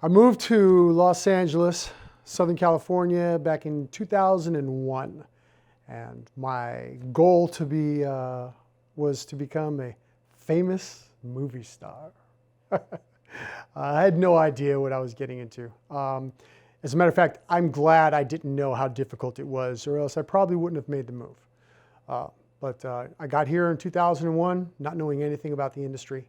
I moved to Los Angeles, Southern California, back in 2001, and my goal was to become a famous movie star. I had no idea what I was getting into. As a matter of fact, I'm glad I didn't know how difficult it was, or else I probably wouldn't have made the move. But I got here in 2001, not knowing anything about the industry.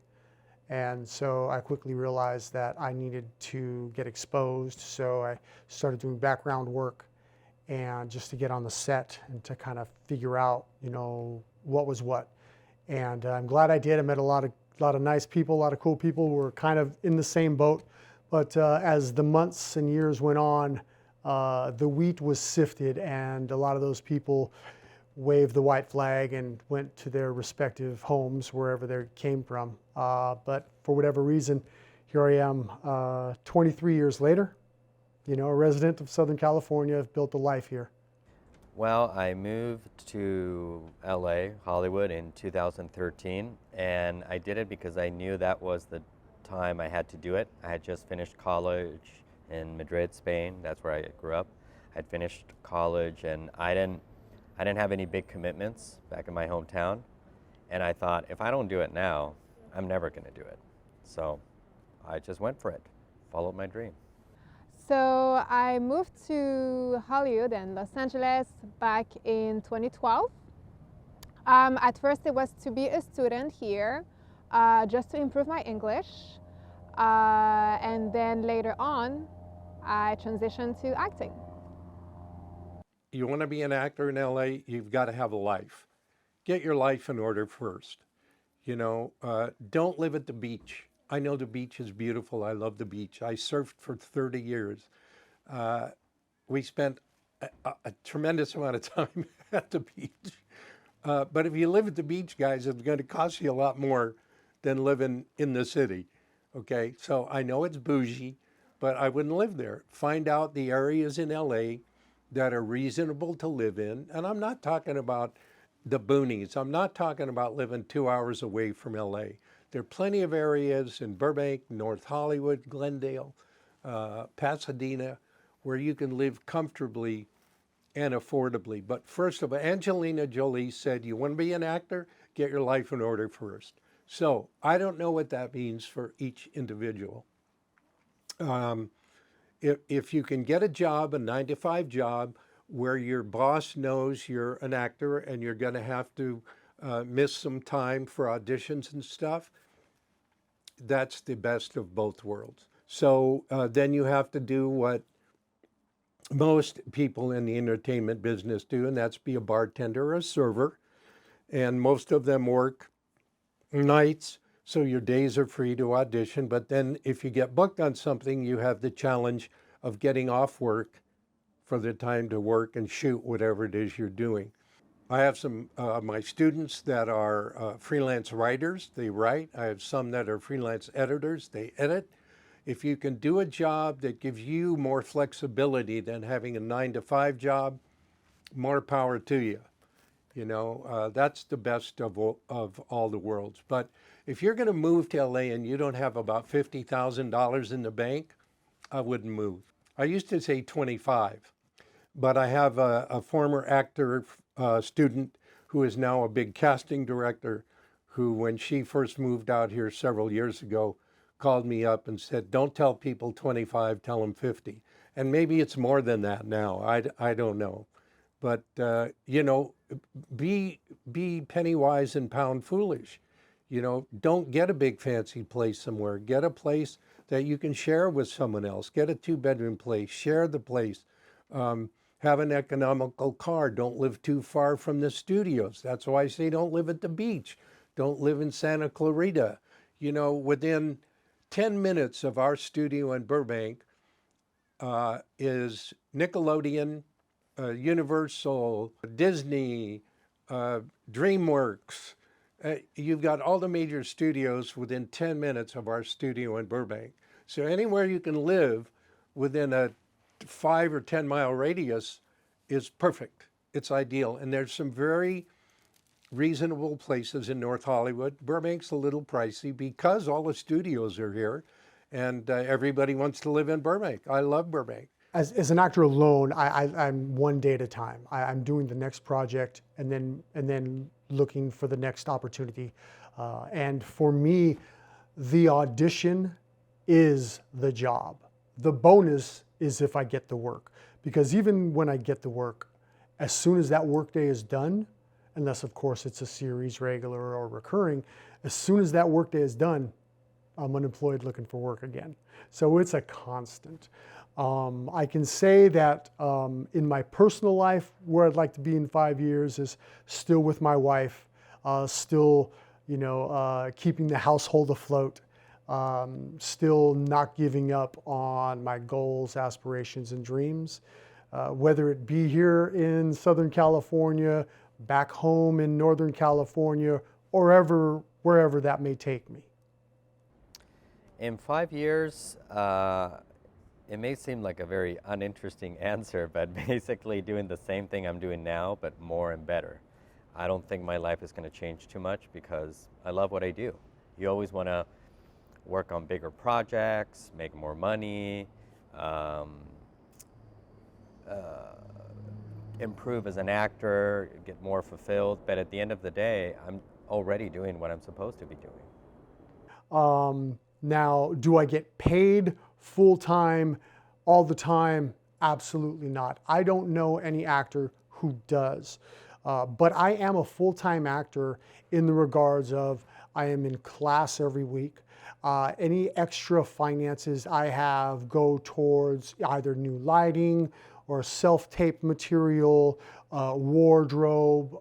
And so I quickly realized that I needed to get exposed. So I started doing background work and just to get on the set and to kind of figure out, what was what. And I'm glad I did. I met a lot of nice people, a lot of cool people who were kind of in the same boat. But as the months and years went on, the wheat was sifted, and a lot of those people waved the white flag and went to their respective homes, wherever they came from. But for whatever reason, here I am 23 years later, a resident of Southern California. I've built a life here. Well, I moved to LA, Hollywood in 2013, and I did it because I knew that was the time I had to do it. I had just finished college in Madrid, Spain. That's where I grew up. I'd finished college, and I didn't have any big commitments back in my hometown. And I thought, if I don't do it now, I'm never going to do it. So I just went for it, followed my dream. So I moved to Hollywood and Los Angeles back in 2012. At first it was to be a student here, just to improve my English. And then later on, I transitioned to acting. You want to be an actor in LA, you've got to have a life. Get your life in order first. Don't live at the beach. I know the beach is beautiful. I love the beach. I surfed for 30 years. We spent a tremendous amount of time at the beach. But if you live at the beach, guys, it's going to cost you a lot more than living in the city. Okay, so I know it's bougie, but I wouldn't live there. Find out the areas in LA that are reasonable to live in. And I'm not talking about the boonies. I'm not talking about living 2 hours away from LA. There are plenty of areas in Burbank, North Hollywood, Glendale, Pasadena, where you can live comfortably and affordably. But first of all, Angelina Jolie said, you want to be an actor? Get your life in order first. So I don't know what that means for each individual. If you can get a job, a 9-to-5 job, where your boss knows you're an actor and you're going to have to miss some time for auditions and stuff, that's the best of both worlds. So then you have to do what most people in the entertainment business do, and that's be a bartender or a server. And most of them work nights, so your days are free to audition. But then if you get booked on something, you have the challenge of getting off work for the time to work and shoot whatever it is you're doing. I have some my students that are freelance writers, they write. I have some that are freelance editors, they edit. If you can do a job that gives you more flexibility than having a 9-to-5 job, more power to you. That's the best of all the worlds. But if you're going to move to LA and you don't have about $50,000 in the bank, I wouldn't move. I used to say 25, but I have a former actor student who is now a big casting director who, when she first moved out here several years ago, called me up and said, don't tell people 25, tell them 50. And maybe it's more than that now. I don't know. But, be penny wise and pound foolish. Don't get a big fancy place somewhere. Get a place that you can share with someone else. Get a 2-bedroom place, share the place. Have an economical car. Don't live too far from the studios. That's why I say don't live at the beach. Don't live in Santa Clarita. Within 10 minutes of our studio in Burbank is Nickelodeon, Universal, Disney, DreamWorks. You've got all the major studios within 10 minutes of our studio in Burbank. So anywhere you can live within a 5 or 10 mile radius is perfect. It's ideal. And there's some very reasonable places in North Hollywood. Burbank's a little pricey because all the studios are here. and everybody wants to live in Burbank. I love Burbank. As an actor alone, I'm one day at a time. I'm doing the next project and then looking for the next opportunity. And for me, the audition is the job. The bonus is if I get the work. Because even when I get the work, as soon as that workday is done, unless of course it's a series, regular or recurring, as soon as that workday is done, I'm unemployed looking for work again. So it's a constant. I can say that in my personal life, where I'd like to be in 5 years is still with my wife, still, keeping the household afloat, still not giving up on my goals, aspirations, and dreams. Whether it be here in Southern California, back home in Northern California, or wherever that may take me. In 5 years, it may seem like a very uninteresting answer, but basically doing the same thing I'm doing now, but more and better. I don't think my life is going to change too much because I love what I do. You always want to work on bigger projects, make more money, improve as an actor, get more fulfilled. But at the end of the day, I'm already doing what I'm supposed to be doing. Now, do I get paid full-time all the time? Absolutely not. I don't know any actor who does. But I am a full-time actor in the regards of I am in class every week. Any extra finances I have go towards either new lighting or self-tape material, wardrobe,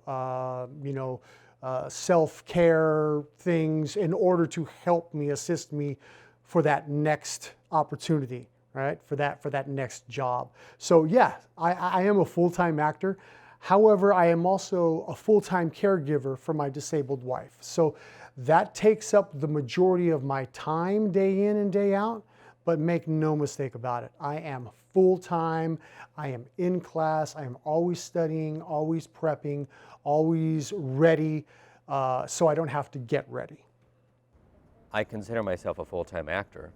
self-care things in order to help me, assist me for that next opportunity, right? For that next job. So yeah, I am a full-time actor. However, I am also a full-time caregiver for my disabled wife. So that takes up the majority of my time day in and day out, but make no mistake about it. I am full-time, I am in class, I am always studying, always prepping, always ready, so I don't have to get ready. I consider myself a full-time actor,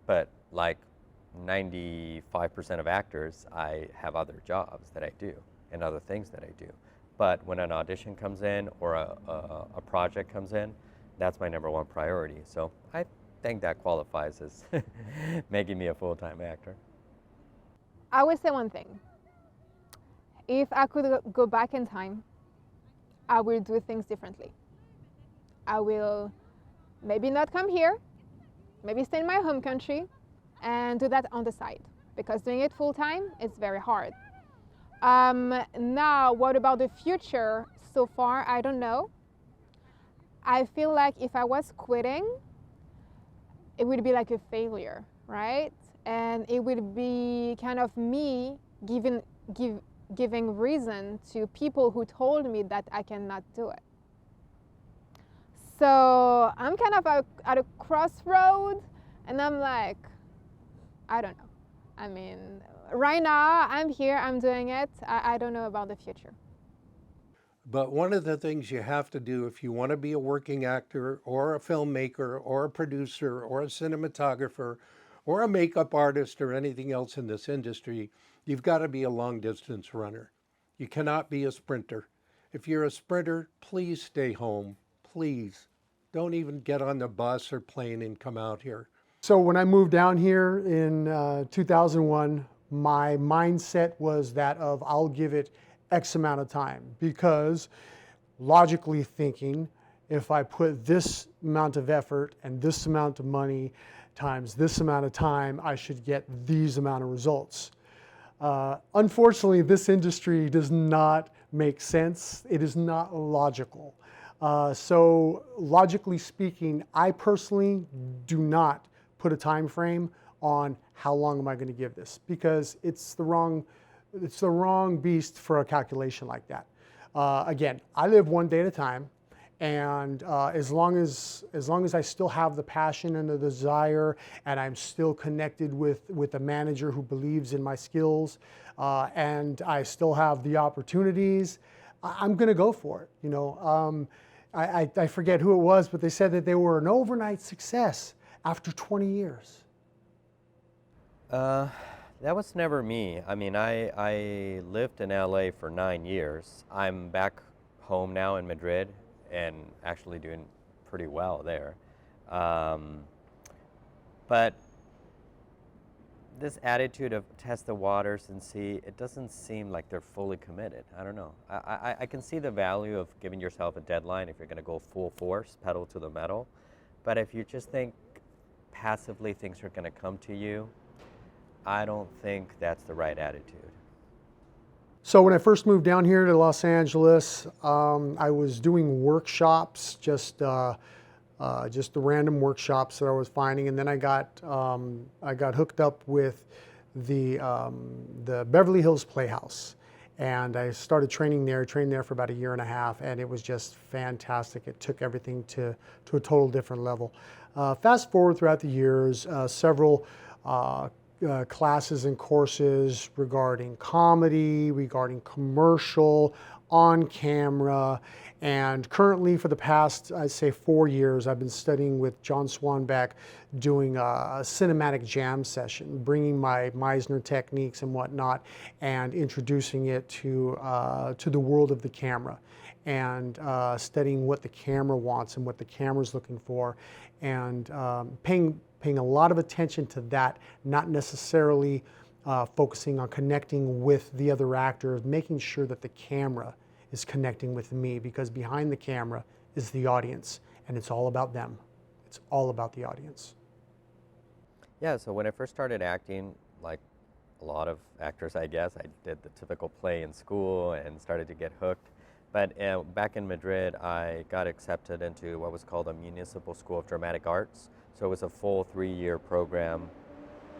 but like 95% of actors, I have other jobs that I do and other things that I do. But when an audition comes in or a project comes in, that's my number one priority. So I think that qualifies as making me a full-time actor. I would say one thing. If I could go back in time, I will do things differently. I will maybe not come here, maybe stay in my home country and do that on the side, because doing it full time is very hard. Now, what about the future? So far, I don't know. I feel like if I was quitting, it would be like a failure, right? And it would be kind of me giving reason to people who told me that I cannot do it. So I'm kind of at a crossroad, and I'm like, I don't know. I mean, right now I'm here, I'm doing it. I don't know about the future. But one of the things you have to do if you want to be a working actor or a filmmaker or a producer or a cinematographer or a makeup artist or anything else in this industry, you've got to be a long distance runner. You cannot be a sprinter. If you're a sprinter, please stay home. Please. Don't even get on the bus or plane and come out here. So when I moved down here in 2001, my mindset was that of I'll give it X amount of time, because logically thinking, if I put this amount of effort and this amount of money times this amount of time, I should get these amount of results. Unfortunately, this industry does not make sense. It is not logical. So logically speaking, I personally do not put a time frame on how long am I going to give this, because it's the wrong beast for a calculation like that. Again, I live one day at a time, and as long as I still have the passion and the desire, and I'm still connected with a manager who believes in my skills, and I still have the opportunities, I'm going to go for it. You know, I forget who it was, but they said that they were an overnight success after 20 years. Uh, that was never me. I mean, I lived in LA for 9 years. I'm back home now in Madrid and actually doing pretty well there. Um, but this attitude of test the waters and see, it doesn't seem like they're fully committed. I don't know. I can see the value of giving yourself a deadline if you're going to go full force, pedal to the metal. But if you just think passively things are going to come to you, I don't think that's the right attitude. So when I first moved down here to Los Angeles, I was doing workshops, just the random workshops that I was finding, and then I got hooked up with the Beverly Hills Playhouse, and I started training there. Trained there for about a year and a half, and it was just fantastic. It took everything to a total different level. Fast forward throughout the years, several classes and courses regarding comedy, regarding commercial, on camera, and currently for the past, I'd say 4 years, I've been studying with John Swanbeck, doing a cinematic jam session, bringing my Meisner techniques and whatnot, and introducing it to the world of the camera, and studying what the camera wants and what the camera's looking for, and paying a lot of attention to that, not necessarily focusing on connecting with the other actor, making sure that the camera is connecting with me, because behind the camera is the audience, and it's all about them. It's all about the audience. Yeah, so when I first started acting, like a lot of actors, I guess, I did the typical play in school and started to get hooked. But back in Madrid, I got accepted into what was called a Municipal School of Dramatic Arts. So it was a full 3-year program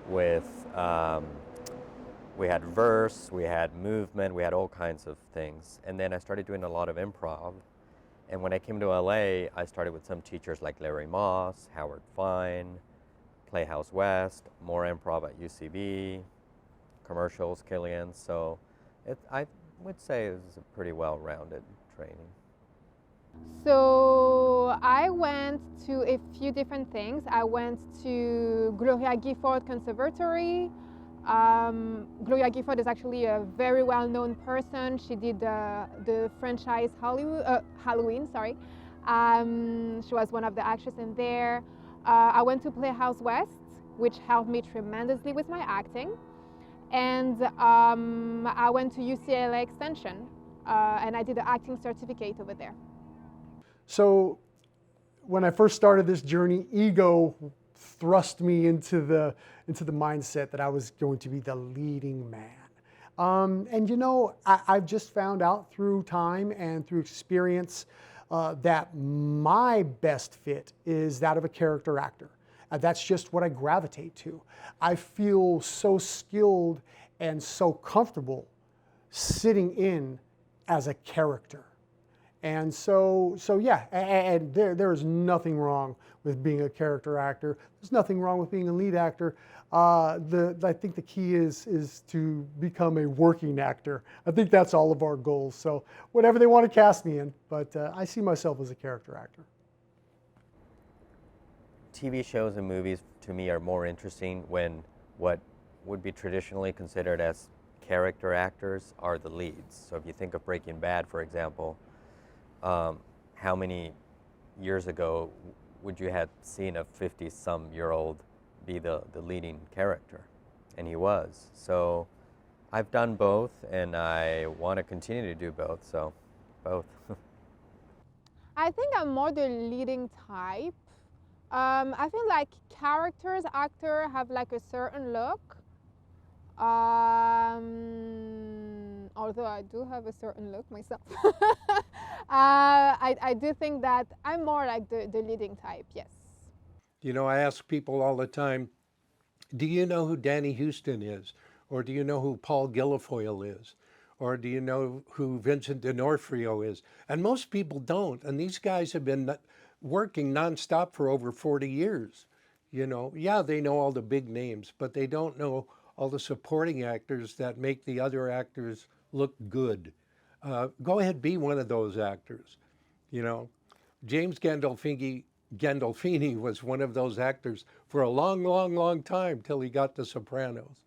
with, we had verse, we had movement, we had all kinds of things. And then I started doing a lot of improv. And when I came to LA, I started with some teachers like Larry Moss, Howard Fine, Playhouse West, more improv at UCB, commercials, Killian. So I would say it was a pretty well-rounded training. So I went to a few different things. I went to Gloria Gifford Conservatory. Gloria Gifford is actually a very well-known person. She did the franchise Halloween. Sorry. She was one of the actresses in there. I went to Playhouse West, which helped me tremendously with my acting. And I went to UCLA Extension, and I did the acting certificate over there. So when I first started this journey, ego thrust me into the mindset that I was going to be the leading man. And you know, I've just found out through time and through experience that my best fit is that of a character actor. That's just what I gravitate to. I feel so skilled and so comfortable sitting in as a character. And so yeah, and there is nothing wrong with being a character actor. There's nothing wrong with being a lead actor. I think the key is to become a working actor. I think that's all of our goals. So whatever they want to cast me in, but I see myself as a character actor. TV shows and movies to me are more interesting when what would be traditionally considered as character actors are the leads. So if you think of Breaking Bad, for example, how many years ago would you have seen a 50-some-year-old be the leading character? And he was. So I've done both, and I want to continue to do both, so both. I think I'm more the leading type. I feel like actors have like a certain look. Although I do have a certain look myself. I do think that I'm more like the leading type, yes. You know, I ask people all the time, do you know who Danny Houston is? Or do you know who Paul Guilfoyle is? Or do you know who Vincent D'Onofrio is? And most people don't. And these guys have been working nonstop for over 40 years. You know, yeah, they know all the big names, but they don't know all the supporting actors that make the other actors look good. Go ahead, be one of those actors. You know, James Gandolfini Gandolfini was one of those actors for a long, long, long time till he got The Sopranos.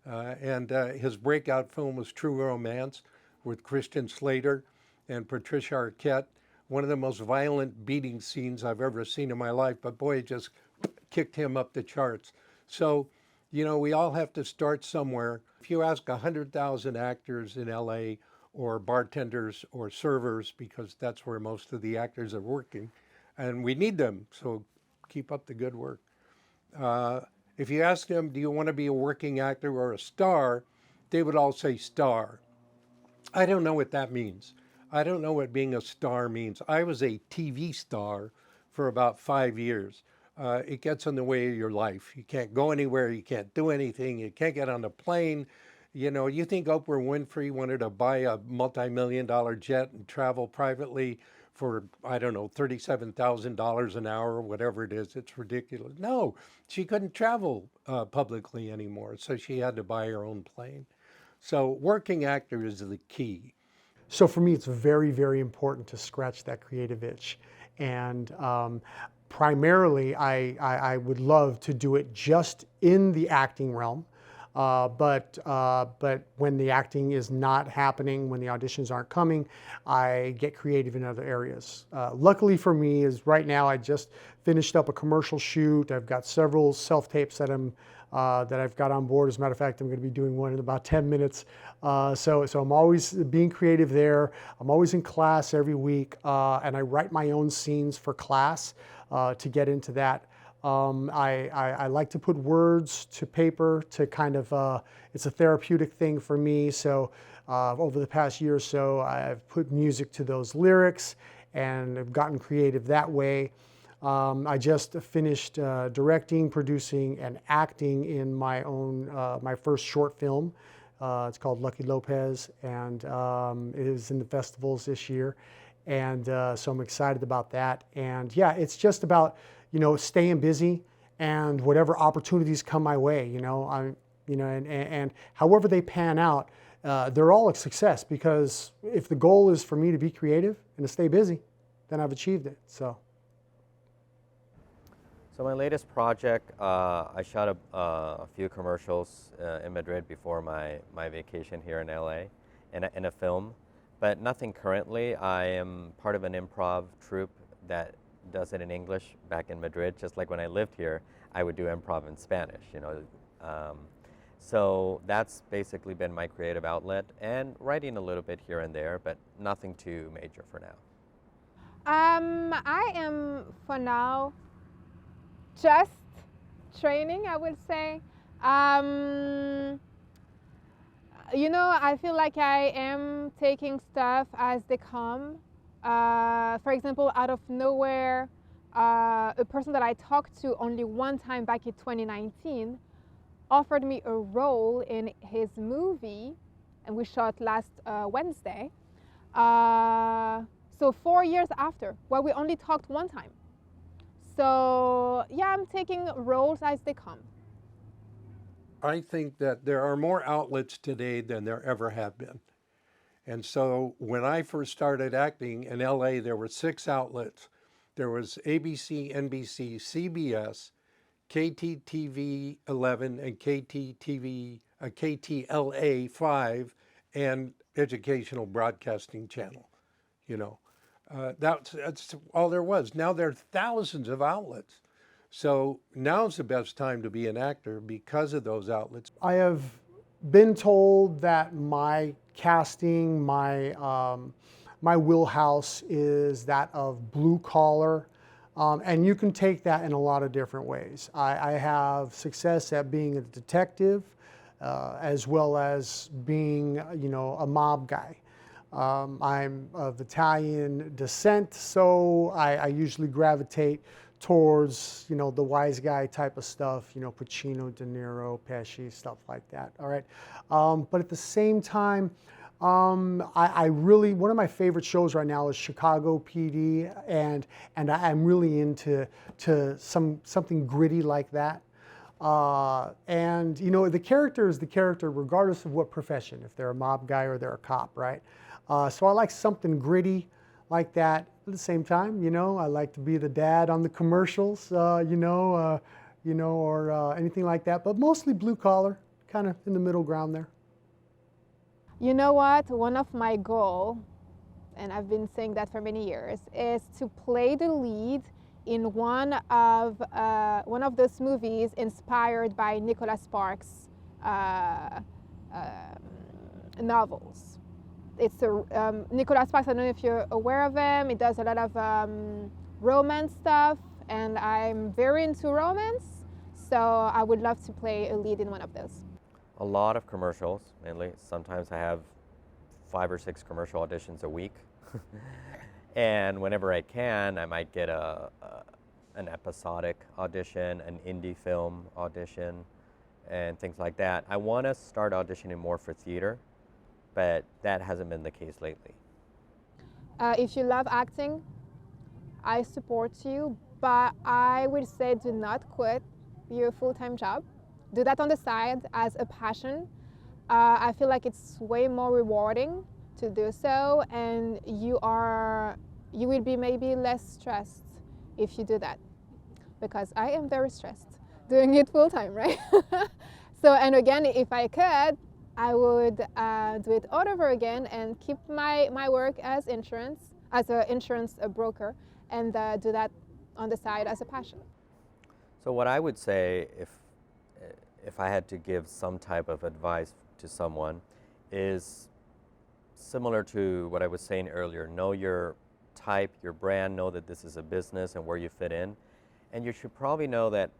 And his breakout film was True Romance with Christian Slater and Patricia Arquette. One of the most violent beating scenes I've ever seen in my life, but boy, it just kicked him up the charts. So, you know, we all have to start somewhere. If you ask 100,000 actors in LA or bartenders or servers, because that's where most of the actors are working, and we need them, so keep up the good work. If you ask them, do you want to be a working actor or a star? They would all say star. I don't know what that means. I don't know what being a star means. I was a TV star for about 5 years. It gets in the way of your life. You can't go anywhere. You can't do anything. You can't get on a plane. You know, you think Oprah Winfrey wanted to buy a multi-million-dollar jet and travel privately for, I don't know, $37,000 an hour or whatever it is. It's ridiculous. No, she couldn't travel publicly anymore, so she had to buy her own plane. So working actor is the key. So for me, it's very, very important to scratch that creative itch. And primarily, I would love to do it just in the acting realm. But when the acting is not happening, when the auditions aren't coming, I get creative in other areas. Luckily for me is right now I just finished up a commercial shoot. I've got several self-tapes that I've got on board. As a matter of fact, I'm going to be doing one in about 10 minutes. So I'm always being creative there. I'm always in class every week, and I write my own scenes for class to get into that. I like to put words to paper to kind of, it's a therapeutic thing for me. So over the past year or so, I've put music to those lyrics and I've gotten creative that way. I just finished directing, producing, and acting in my own, my first short film. It's called Lucky Lopez, and it is in the festivals this year. And so I'm excited about that. And yeah, it's just about, you know, staying busy and whatever opportunities come my way, and however they pan out, they're all a success, because if the goal is for me to be creative and to stay busy, then I've achieved it. So my latest project, I shot a few commercials in Madrid before my vacation here in LA, in a film, but nothing currently. I am part of an improv troupe that does it in English back in Madrid. Just like when I lived here, I would do improv in Spanish, so that's basically been my creative outlet, and writing a little bit here and there, but nothing too major for now. I am, for now, just training, I would say. I feel like I am taking stuff as they come. For example, out of nowhere, a person that I talked to only one time back in 2019 offered me a role in his movie, and we shot last Wednesday. So 4 years after, well, we only talked one time. So yeah, I'm taking roles as they come. I think that there are more outlets today than there ever have been. And so when I first started acting in LA, there were 6 outlets. There was ABC, NBC, CBS, KTTV 11, and KTLA 5, and Educational Broadcasting Channel. That's all there was. Now there are thousands of outlets. So now's the best time to be an actor because of those outlets. I have been told that my casting, my wheelhouse is that of blue collar, and you can take that in a lot of different ways. I have success at being a detective, as well as being, a mob guy. I'm of Italian descent, so I usually gravitate towards, the wise guy type of stuff, Pacino, De Niro, Pesci, stuff like that, all right? But at the same time, I really, one of my favorite shows right now is Chicago PD, and I'm really into something gritty like that. And the character is the character regardless of what profession, if they're a mob guy or they're a cop, right? So I like something gritty, like that. At the same time, you know, I like to be the dad on the commercials, or anything like that. But mostly blue collar, kind of in the middle ground there. You know what? One of my goals, and I've been saying that for many years, is to play the lead in one of those movies inspired by Nicholas Sparks' novels. It's Nicholas Sparks. I don't know if you're aware of him. He does a lot of romance stuff, and I'm very into romance. So I would love to play a lead in one of those. A lot of commercials, mainly. Sometimes I have 5 or 6 commercial auditions a week. And whenever I can, I might get an episodic audition, an indie film audition, and things like that. I want to start auditioning more for theater, but that hasn't been the case lately. If you love acting, I support you, but I would say do not quit your full-time job. Do that on the side as a passion. I feel like it's way more rewarding to do so, and you will be maybe less stressed if you do that, because I am very stressed doing it full-time, right? So, and again, if I could, I would do it all over again and keep my work as an insurance broker, and do that on the side as a passion. So what I would say, if I had to give some type of advice to someone, is similar to what I was saying earlier. Know your type, your brand, know that this is a business and where you fit in. And you should probably know that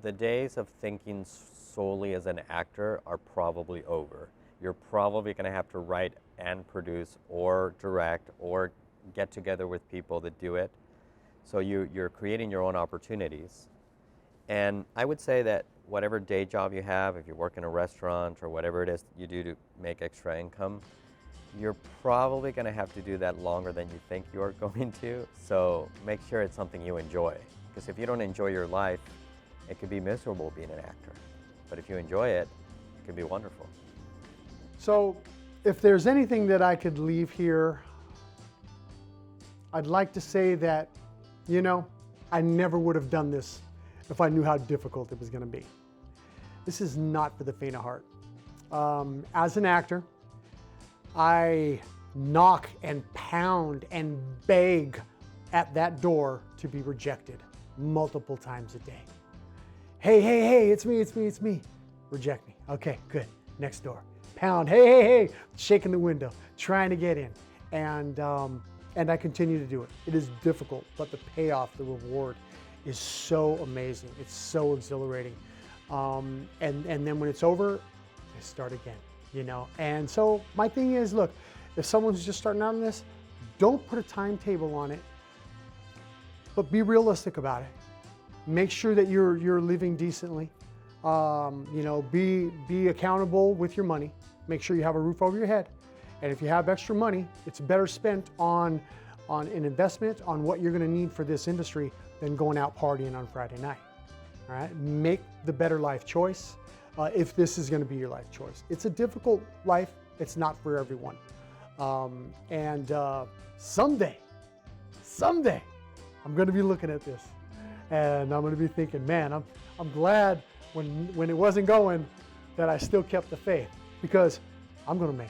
the days of thinking solely as an actor are probably over. You're probably going to have to write and produce or direct or get together with people that do it. So you're creating your own opportunities. And I would say that whatever day job you have, if you work in a restaurant or whatever it is you do to make extra income, you're probably going to have to do that longer than you think you're going to. So make sure it's something you enjoy. Because if you don't enjoy your life, it could be miserable being an actor. But if you enjoy it, it can be wonderful. So if there's anything that I could leave here, I'd like to say that, you know, I never would have done this if I knew how difficult it was going to be. This is not for the faint of heart. As an actor, I knock and pound and beg at that door to be rejected multiple times a day. Hey, it's me. Reject me. Okay, good. Next door. Pound, hey, shaking the window, trying to get in. And I continue to do it. It is difficult, but the payoff, the reward is so amazing. It's so exhilarating. And then when it's over, I start again, you know? And so my thing is, look, if someone's just starting out on this, don't put a timetable on it, but be realistic about it. Make sure that you're living decently. You know, be accountable with your money. Make sure you have a roof over your head. And if you have extra money, it's better spent on an investment on what you're going to need for this industry than going out partying on Friday night. All right, make the better life choice if this is going to be your life choice. It's a difficult life. It's not for everyone. Someday, I'm going to be looking at this, and I'm going to be thinking, man, I'm glad when it wasn't going that I still kept the faith, because I'm going to make